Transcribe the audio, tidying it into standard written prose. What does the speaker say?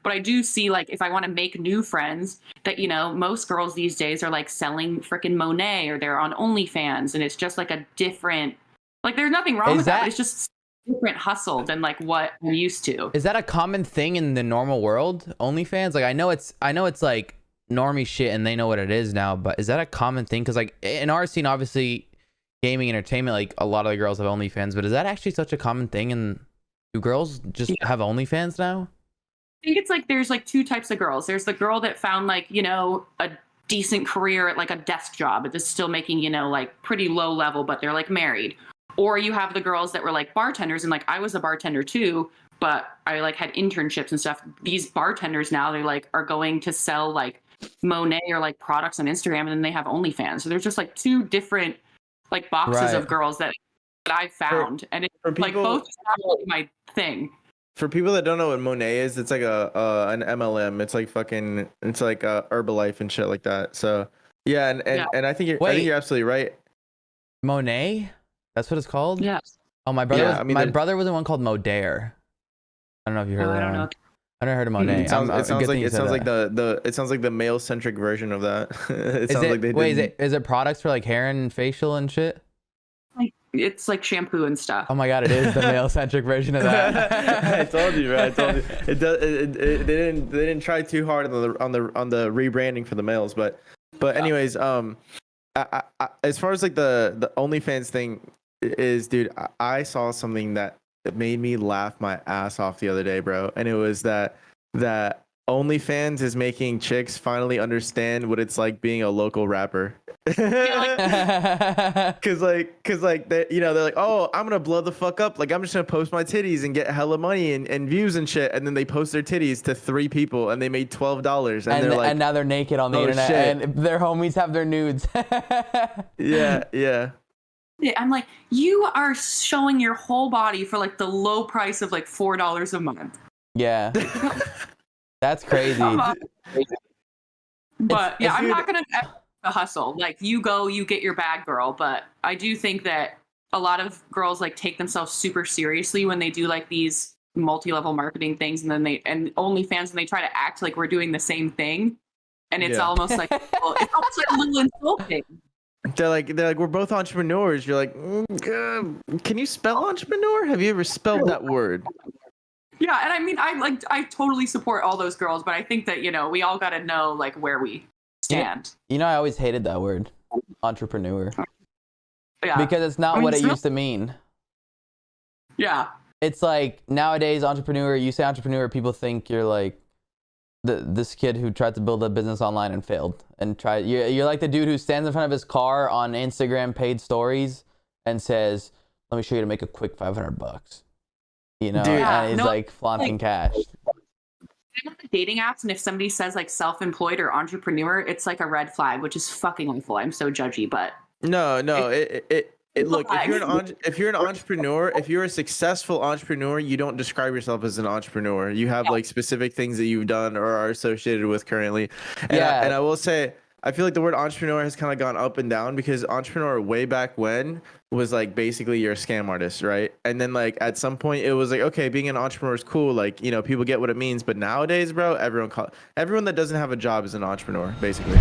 But I do see, like, if I want to make new friends, that, you know, most girls these days are like selling freaking Monet, or they're on OnlyFans, and it's just like a different, like, there's nothing wrong with that, but it's just different hustle than like what I'm used to. Is that a common thing in the normal world? OnlyFans? Like, I know it's like normie shit and they know what it is now, but is that a common thing? Because like in our scene, obviously gaming entertainment, like a lot of the girls have OnlyFans, but is that actually such a common thing? And do girls just have OnlyFans now? I think it's like there's like two types of girls. There's the girl that found, like, you know, a decent career at like a desk job, but is still making, you know, like pretty low level, but they're like married. Or you have the girls that were like bartenders, and like I was a bartender too, but I like had internships and stuff. These bartenders now, they like are going to sell like Monet or like products on Instagram, and then they have OnlyFans. So there's just like two different like boxes of girls that I found, and it's like both have my thing. For people that don't know what Monet is, it's like an MLM. It's like fucking, it's like Herbalife and shit like that. So yeah, and I think you're absolutely right. Monet? That's what it's called? Yes. Oh, my brother. My brother was the one called Modare. I don't know if you heard that. I don't know. I never heard of Monet. It sounds like the male centric version of that. Is it products for like hair and facial and shit? Like, it's like shampoo and stuff. Oh my god, it is the male centric version of that. I told you, right? I told you. They didn't try too hard on the rebranding for the males, but anyways, as far as like the OnlyFans thing is, dude, I saw something that made me laugh my ass off the other day, bro. And it was that OnlyFans is making chicks finally understand what it's like being a local rapper. Cause they, you know, they're like, oh, I'm gonna blow the fuck up. Like, I'm just gonna post my titties and get hella money and views and shit. And then they post their titties to 3 people and they made $12. And they're like, and now they're naked on the internet, shit. And their homies have their nudes. Yeah. I'm like, you are showing your whole body for like the low price of like $4 a month. Yeah. That's crazy. But yeah, I'm not gonna hustle. Like, you go, you get your bag, girl. But I do think that a lot of girls like take themselves super seriously when they do like these multi-level marketing things, and then OnlyFans, and they try to act like we're doing the same thing, and it's almost like it's almost like a little insulting. They're like we're both entrepreneurs. You're like, can you spell entrepreneur? Have you ever spelled that word? Yeah, and I mean, I totally support all those girls, but I think that, you know, we all got to know like where we stand. You know, I always hated that word, entrepreneur. Yeah. Because it's not what it used to mean. Yeah. It's like nowadays, entrepreneur, you say entrepreneur, people think you're like this kid who tried to build a business online and failed, and you're like the dude who stands in front of his car on Instagram paid stories and says, let me show you to make a quick $500. You know, and he's like flaunting cash. I'm on the dating apps, and if somebody says like self-employed or entrepreneur, it's like a red flag, which is fucking awful. I'm so judgy, but no, look, if you're an entrepreneur, if you're a successful entrepreneur, you don't describe yourself as an entrepreneur. You have like specific things that you've done or are associated with currently. And I will say, I feel like the word entrepreneur has kind of gone up and down, because entrepreneur way back when was like basically you're a scam artist, right? And then like at some point it was like, okay, being an entrepreneur is cool, like, you know, people get what it means. But nowadays, bro, everyone that doesn't have a job is an entrepreneur, basically.